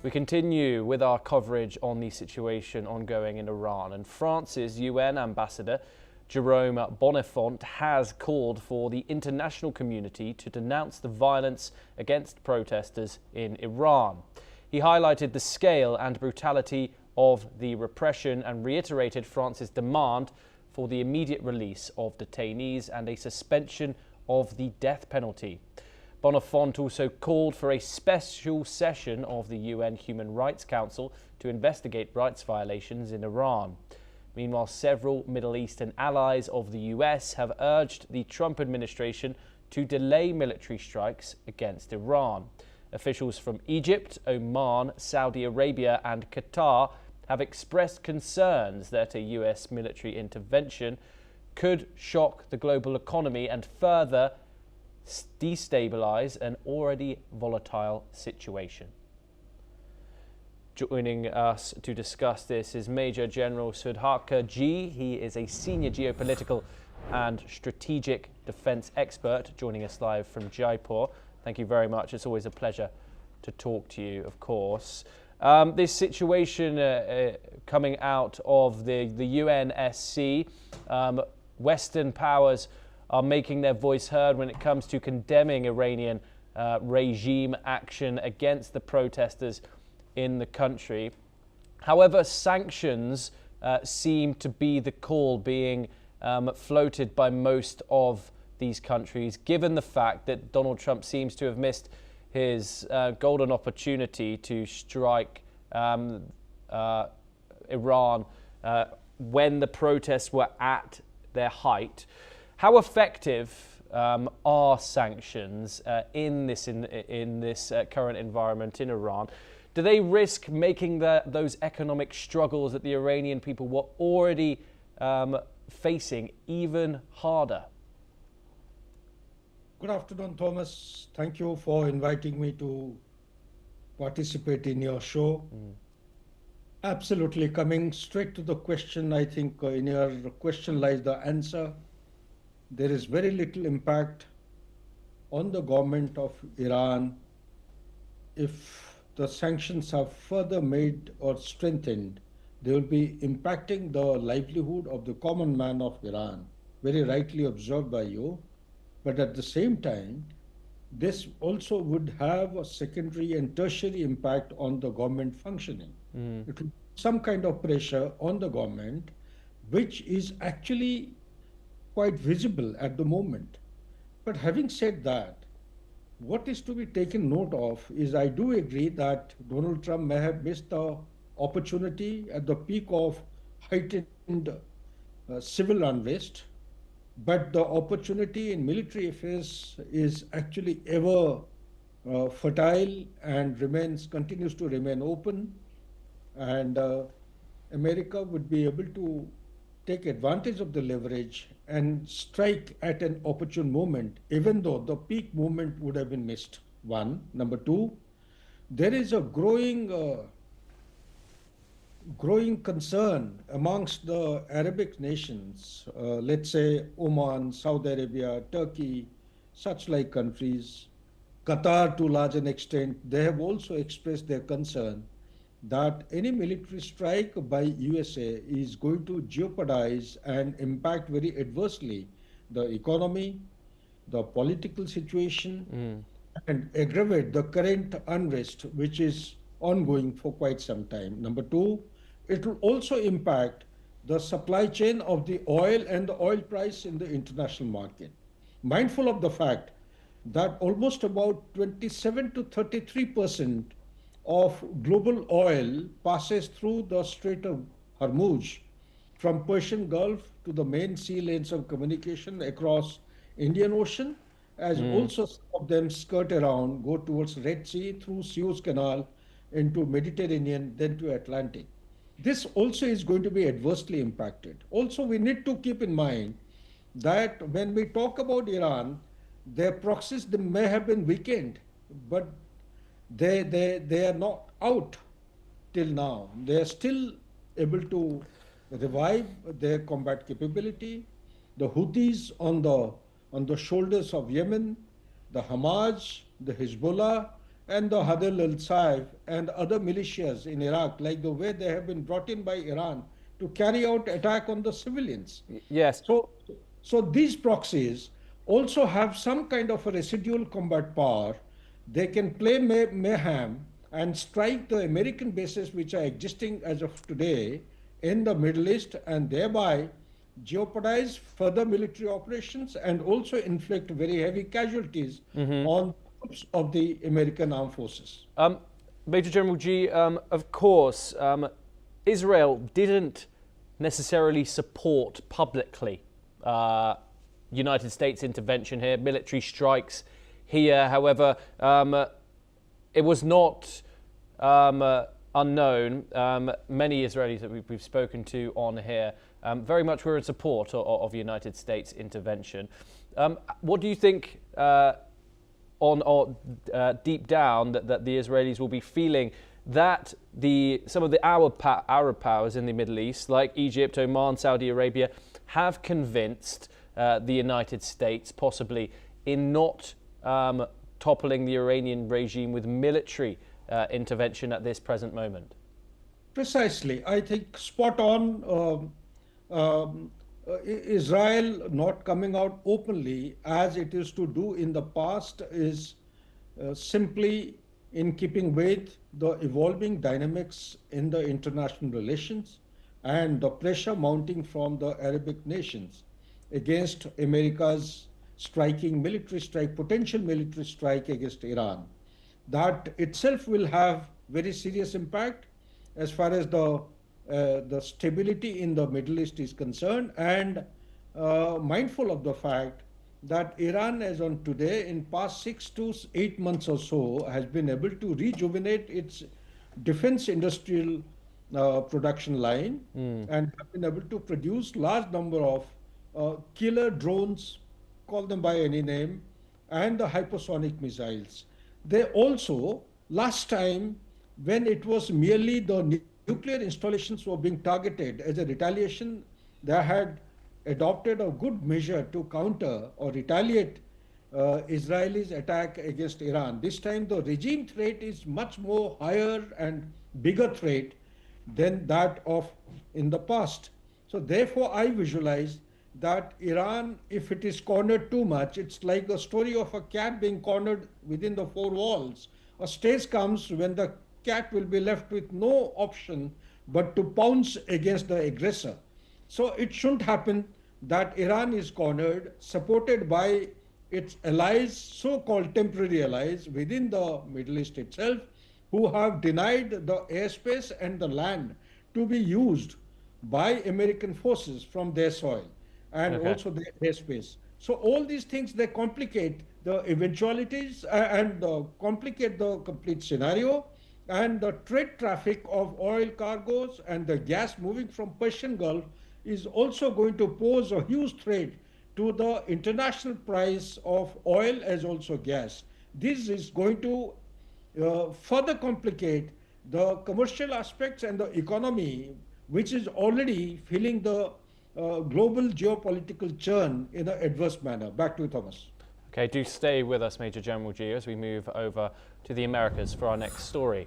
We continue with our coverage on the situation ongoing in Iran, and France's UN ambassador Jerome Bonifant has called for the international community to denounce the violence against protesters in Iran. He highlighted the scale and brutality of the repression and reiterated France's demand for the immediate release of detainees and a suspension of the death penalty. Bonifant also called for a special session of the UN Human Rights Council to investigate rights violations in Iran. Meanwhile, several Middle Eastern allies of the US have urged the Trump administration to delay military strikes against Iran. Officials from Egypt, Oman, Saudi Arabia and Qatar have expressed concerns that a US military intervention could shock the global economy and further destabilize an already volatile situation. Joining us to discuss this is Major General Sudhakar Ji. He is a senior geopolitical and strategic defense expert joining us live from Jaipur. Thank you very much. It's always a pleasure to talk to you, of course. This situation coming out of the UNSC, Western powers are making their voice heard when it comes to condemning Iranian regime action against the protesters in the country. However, sanctions seem to be the call being floated by most of these countries, given the fact that Donald Trump seems to have missed his golden opportunity to strike Iran when the protests were at their height. How effective are sanctions in this current environment in Iran? Do they risk making those economic struggles that the Iranian people were already facing even harder? Good afternoon, Thomas. Thank you for inviting me to participate in your show. Absolutely. Coming straight to the question, I think in your question lies the answer. There is very little impact on the government of Iran if the sanctions are further made or strengthened. They will be impacting the livelihood of the common man of Iran, very rightly observed by you. But at the same time, this also would have a secondary and tertiary impact on the government functioning. It will put some kind of pressure on the government, which is actually quite visible at the moment. But having said that, what is to be taken note of is I do agree that Donald Trump may have missed the opportunity at the peak of heightened civil unrest, but the opportunity in military affairs is actually ever fertile and continues to remain open, and America would be able to take advantage of the leverage and strike at an opportune moment, even though the peak moment would have been missed. One. Number two, there is a growing concern amongst the Arabic nations, let's say Oman, Saudi Arabia, Turkey, such like countries, Qatar to a large extent. They have also expressed their concern that any military strike by USA is going to jeopardize and impact very adversely the economy, the political situation, and aggravate the current unrest, which is ongoing for quite some time. Number two, it will also impact the supply chain of the oil and the oil price in the international market. Mindful of the fact that almost about 27 to 33% of global oil passes through the Strait of Hormuz from Persian Gulf to the main sea lanes of communication across Indian Ocean, as also some of them skirt around, go towards Red Sea through Suez Canal into Mediterranean, then to Atlantic. This also is going to be adversely impacted. Also, we need to keep in mind that when we talk about Iran, their proxies they may have been weakened, but they are not out till now. They are still able to revive their combat capability. The Houthis on the shoulders of Yemen, the Hamas, the Hezbollah, and the Hadil al-Saif and other militias in Iraq, like the way they have been brought in by Iran to carry out attack on the civilians. Yes. So these proxies also have some kind of a residual combat power. They can play mayhem and strike the American bases which are existing as of today in the Middle East, and thereby jeopardize further military operations and also inflict very heavy casualties on troops of the American armed forces. Major General G, of course, Israel didn't necessarily support publicly United States intervention here, military strikes here. However, it was not unknown. Many Israelis that we've spoken to on here very much were in support of the United States intervention. What do you think deep down that the Israelis will be feeling that some of the Arab powers in the Middle East, like Egypt, Oman, Saudi Arabia, have convinced the United States possibly in not toppling the Iranian regime with military intervention at this present moment? Precisely. I think spot on. Israel not coming out openly as it used to do in the past is simply in keeping with the evolving dynamics in the international relations and the pressure mounting from the Arabic nations against America's potential military strike against Iran. That itself will have very serious impact as far as the stability in the Middle East is concerned, and mindful of the fact that Iran, as on today, in past 6 to 8 months or so, has been able to rejuvenate its defense industrial production line and have been able to produce large number of killer drones, call them by any name, and the hypersonic missiles. They also, last time, when it was merely the nuclear installations were being targeted as a retaliation, they had adopted a good measure to counter or retaliate Israel's attack against Iran. This time the regime threat is much more higher and bigger threat than that of in the past. So therefore I visualize that Iran, if it is cornered too much, it's like the story of a cat being cornered within the four walls. A stage comes when the cat will be left with no option but to pounce against the aggressor. So it shouldn't happen that Iran is cornered, supported by its allies, so-called temporary allies within the Middle East itself, who have denied the airspace and the land to be used by American forces from their soil and also their airspace. So all these things, they complicate the eventualities and complicate the complete scenario. And the trade traffic of oil cargoes and the gas moving from Persian Gulf is also going to pose a huge threat to the international price of oil as also gas. This is going to further complicate the commercial aspects and the economy, which is already feeling the global geopolitical churn in an adverse manner. Back to you, Thomas. Okay, do stay with us, Major General G, as we move over to the Americas for our next story.